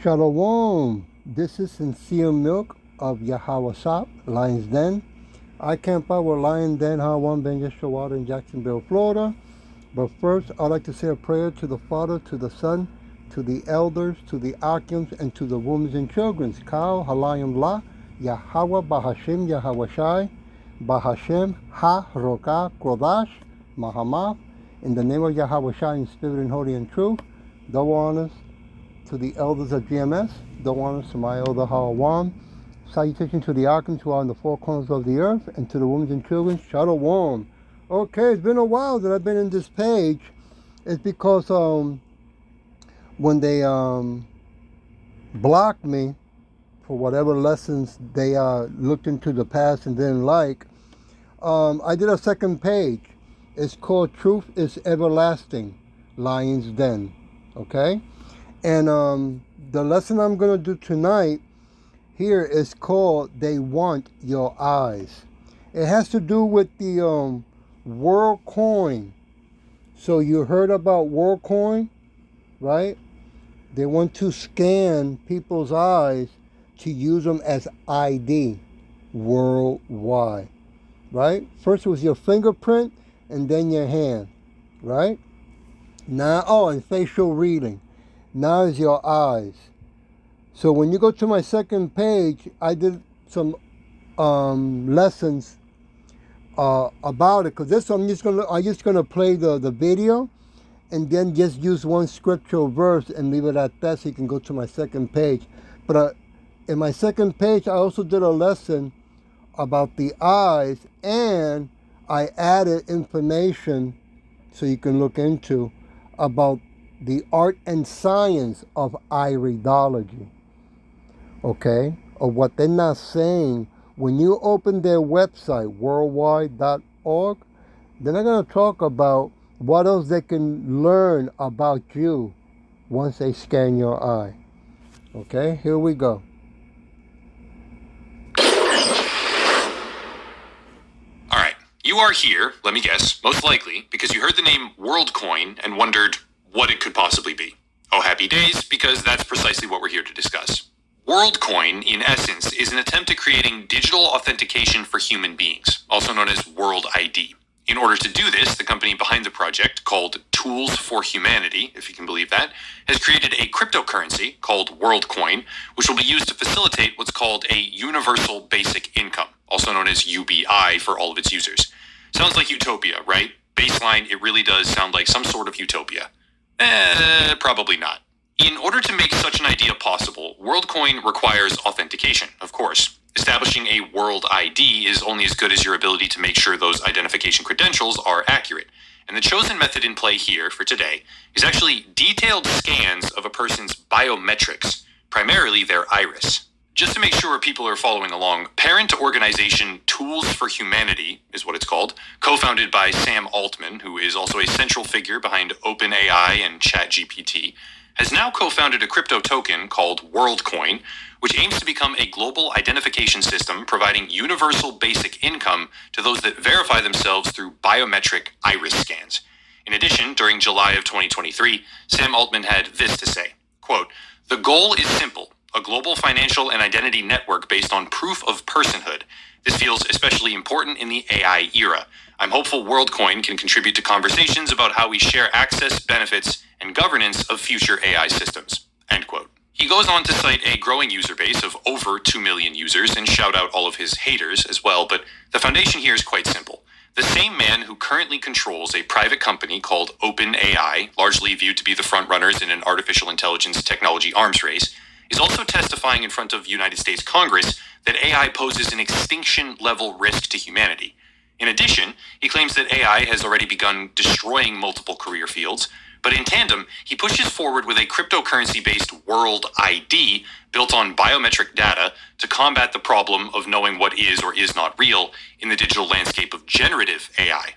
Shalom. This is Sincere Milk of Yahweh Shop, Lion's Den. I camp out with Lion Den, Hawan Ben Yeshua in Jacksonville, Florida. But first, I'd like to say a prayer to the Father, to the Son, to the elders, to the Akims, and to the women and children. Kal, Halayim La, Yahweh, Bahashem, Yahweh Shai, Bahashem, Ha, Roka, Kodash, Mahamath. In the name of Yahweh Shai, in spirit and holy and truth, double honors to the elders of GMS, double honors to my elder Hawan. Salutation to the Akims who are in the four corners of the earth, and to the women and children, Shalom. Okay, it's been a while that I've been in this page. It's because when they blocked me for whatever lessons they looked into the past and didn't like, I did a second page. It's called Truth is Everlasting, Lion's Den. Okay? And the lesson I'm going to do tonight here is called They Want Your Eyes. It has to do with the WorldCoin. So you heard about WorldCoin, right? They want to scan people's eyes to use them as ID worldwide, right? First it was your fingerprint and then your hand, right? Now, and facial reading. Now is your eyes. So when you go to my second page, I did some lessons about it, because this I'm just gonna play the video and then just use one scriptural verse and leave it at that, so you can go to my second page. But in my second page, I also did a lesson about the eyes, and I added information so you can look into about the art and science of iridology. Okay, or what they're not saying. When you open their website, worldwide.org, they're not going to talk about what else they can learn about you once they scan your eye. Okay, here we go. All right, you are here, let me guess, most likely because you heard the name WorldCoin and wondered what it could possibly be. Oh, happy days, because that's precisely what we're here to discuss. WorldCoin, in essence, is an attempt at creating digital authentication for human beings, also known as World ID. In order to do this, the company behind the project, called Tools for Humanity, if you can believe that, has created a cryptocurrency called WorldCoin, which will be used to facilitate what's called a Universal Basic Income, also known as UBI for all of its users. Sounds like utopia, right? Baseline, it really does sound like some sort of utopia. Probably not. In order to make such an idea possible, WorldCoin requires authentication, of course. Establishing a World ID is only as good as your ability to make sure those identification credentials are accurate. And the chosen method in play here for today is actually detailed scans of a person's biometrics, primarily their iris. Just to make sure people are following along, parent organization Tools for Humanity is what it's called, co-founded by Sam Altman, who is also a central figure behind OpenAI and ChatGPT, has now co-founded a crypto token called WorldCoin, which aims to become a global identification system providing universal basic income to those that verify themselves through biometric iris scans. In addition, during July of 2023, Sam Altman had this to say, quote, "The goal is simple, a global financial and identity network based on proof of personhood. This feels especially important in the AI era. I'm hopeful WorldCoin can contribute to conversations about how we share access, benefits, and governance of future AI systems." End quote. He goes on to cite a growing user base of over 2 million users and shout out all of his haters as well, but the foundation here is quite simple. The same man who currently controls a private company called OpenAI, largely viewed to be the frontrunners in an artificial intelligence technology arms race, is also testifying in front of United States Congress that AI poses an extinction-level risk to humanity. In addition, he claims that AI has already begun destroying multiple career fields, but in tandem, he pushes forward with a cryptocurrency-based World ID built on biometric data to combat the problem of knowing what is or is not real in the digital landscape of generative AI.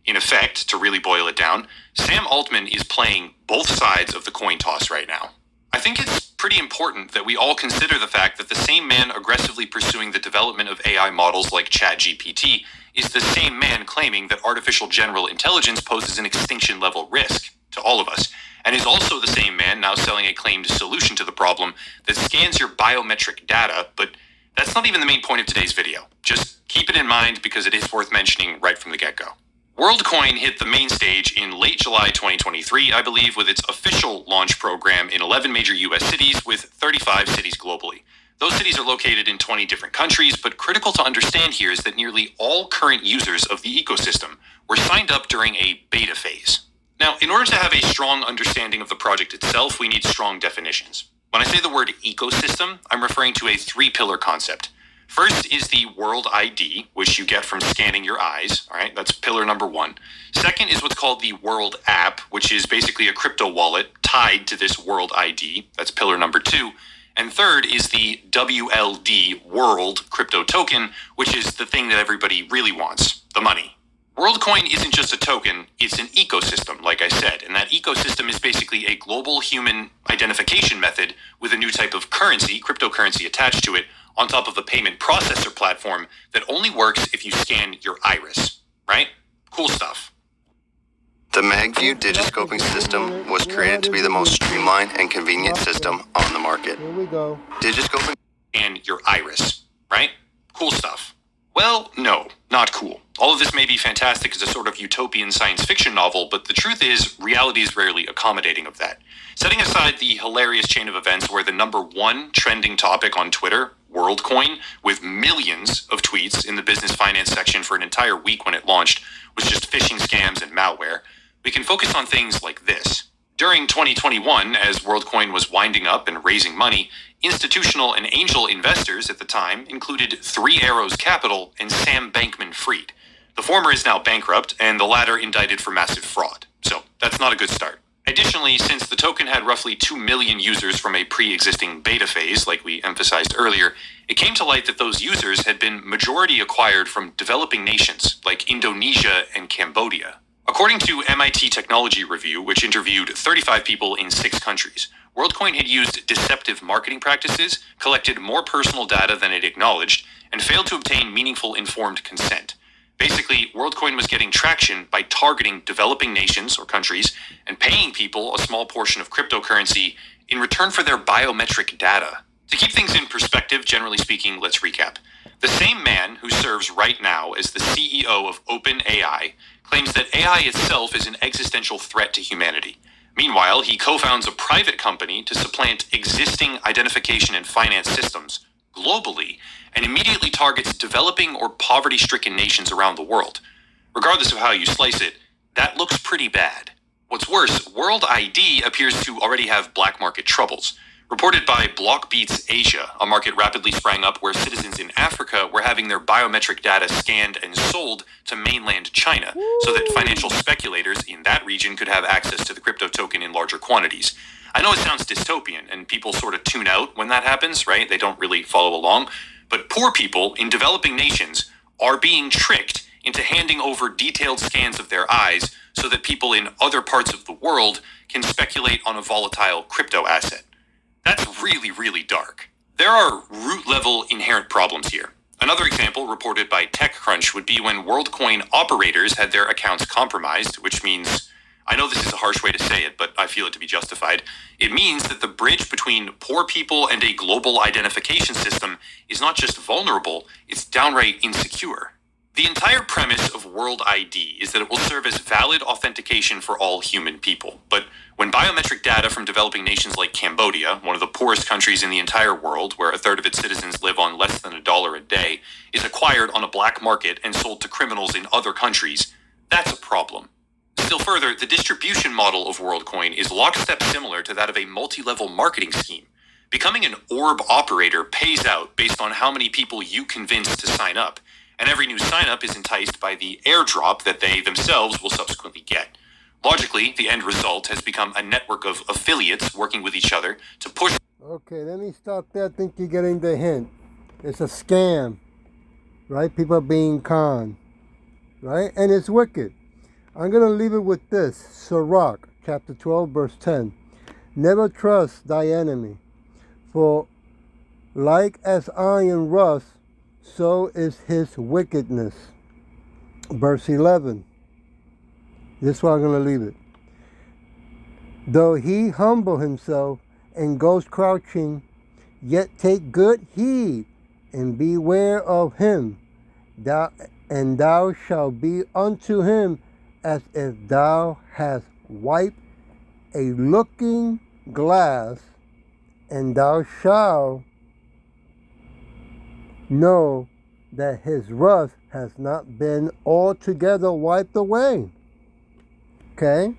In effect, to really boil it down, Sam Altman is playing both sides of the coin toss right now. I think it's pretty important that we all consider the fact that the same man aggressively pursuing the development of AI models like ChatGPT is the same man claiming that artificial general intelligence poses an extinction-level risk to all of us, and is also the same man now selling a claimed solution to the problem that scans your biometric data, but that's not even the main point of today's video. Just keep it in mind because it is worth mentioning right from the get-go. WorldCoin hit the main stage in late July 2023, I believe, with its official launch program in 11 major US cities with 35 cities globally. Those cities are located in 20 different countries, but critical to understand here is that nearly all current users of the ecosystem were signed up during a beta phase. Now, in order to have a strong understanding of the project itself, we need strong definitions. When I say the word ecosystem, I'm referring to a three-pillar concept. First is the World ID, which you get from scanning your eyes. All right, that's pillar number one. Second is what's called the World App, which is basically a crypto wallet tied to this World ID. That's pillar number two. And third is the WLD, World Crypto Token, which is the thing that everybody really wants, the money. WorldCoin isn't just a token, it's an ecosystem, like I said, and that ecosystem is basically a global human identification method with a new type of currency, cryptocurrency attached to it, on top of a payment processor platform that only works if you scan your iris, right? Cool stuff. The MagView Digiscoping system was created to be the most streamlined and convenient system on the market. Here we go. Digiscoping And your iris, right? Cool stuff. Well, no, not cool. All of this may be fantastic as a sort of utopian science fiction novel, but the truth is, reality is rarely accommodating of that. Setting aside the hilarious chain of events where the number one trending topic on Twitter, WorldCoin, with millions of tweets in the business finance section for an entire week when it launched, was just phishing scams and malware, we can focus on things like this. During 2021, as WorldCoin was winding up and raising money, institutional and angel investors at the time included Three Arrows Capital and Sam Bankman-Fried. The former is now bankrupt, and the latter indicted for massive fraud. So that's not a good start. Additionally, since the token had roughly 2 million users from a pre-existing beta phase, like we emphasized earlier, it came to light that those users had been majority acquired from developing nations like Indonesia and Cambodia. According to MIT Technology Review, which interviewed 35 people in 6 countries, WorldCoin had used deceptive marketing practices, collected more personal data than it acknowledged, and failed to obtain meaningful informed consent. Basically, WorldCoin was getting traction by targeting developing nations or countries and paying people a small portion of cryptocurrency in return for their biometric data. To keep things in perspective, generally speaking, let's recap. The same man who serves right now as the CEO of OpenAI claims that AI itself is an existential threat to humanity. Meanwhile, he co-founds a private company to supplant existing identification and finance systems globally and immediately targets developing or poverty-stricken nations around the world. Regardless of how you slice it, that looks pretty bad. What's worse, World ID appears to already have black market troubles. Reported by Blockbeats Asia, a market rapidly sprang up where citizens in Africa were having their biometric data scanned and sold to mainland China so that financial speculators in that region could have access to the crypto token in larger quantities. I know it sounds dystopian and people sort of tune out when that happens, right? They don't really follow along. But poor people in developing nations are being tricked into handing over detailed scans of their eyes so that people in other parts of the world can speculate on a volatile crypto asset. That's really, really dark. There are root-level inherent problems here. Another example reported by TechCrunch would be when WorldCoin operators had their accounts compromised, which means, I know this is a harsh way to say it, but I feel it to be justified. It means that the bridge between poor people and a global identification system is not just vulnerable, it's downright insecure. The entire premise of World ID is that it will serve as valid authentication for all human people. But when biometric data from developing nations like Cambodia, one of the poorest countries in the entire world, where a third of its citizens live on less than $1 a day, is acquired on a black market and sold to criminals in other countries, that's a problem. Still further, the distribution model of WorldCoin is lockstep similar to that of a multi-level marketing scheme. Becoming an orb operator pays out based on how many people you convince to sign up, and every new sign-up is enticed by the airdrop that they themselves will subsequently get. Logically, the end result has become a network of affiliates working with each other to push... Okay, let me stop there. I think you're getting the hint. It's a scam, right? People are being conned, right? And it's wicked. I'm going to leave it with this. Sirach, chapter 12, verse 10. Never trust thy enemy, for like as iron rust, so is his wickedness. Verse 11. This is where I'm going to leave it. Though he humble himself and goes crouching, yet take good heed and beware of him. Thou shalt be unto him as if thou hast wiped a looking glass, and thou shalt know that his rust has not been altogether wiped away. Okay?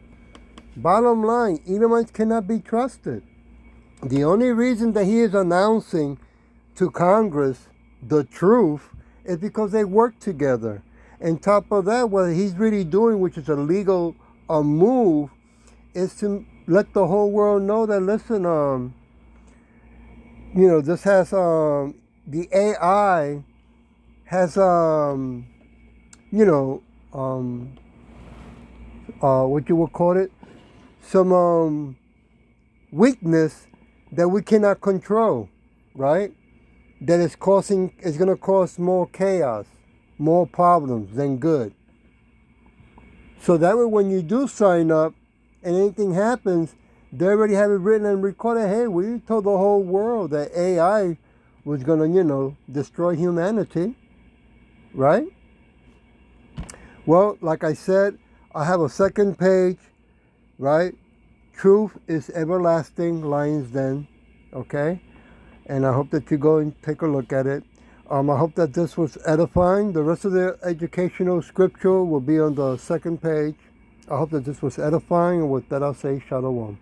Bottom line, Edomites cannot be trusted. The only reason that he is announcing to Congress the truth is because they work together. And top of that, what he's really doing, which is a legal move, is to let the whole world know that, listen, this has, the AI has, what you would call it, some weakness that we cannot control, right? That is going to cause more chaos, more problems than good. So that way, when you do sign up and anything happens, they already have it written and recorded. Hey, we told the whole world that AI was going to, destroy humanity, right? Well, like I said, I have a second page, right? Truth is everlasting, Lion's Den, okay? And I hope that you go and take a look at it. I hope that this was edifying. The rest of the educational scripture will be on the second page. I hope that this was edifying, and with that I'll say Shalom.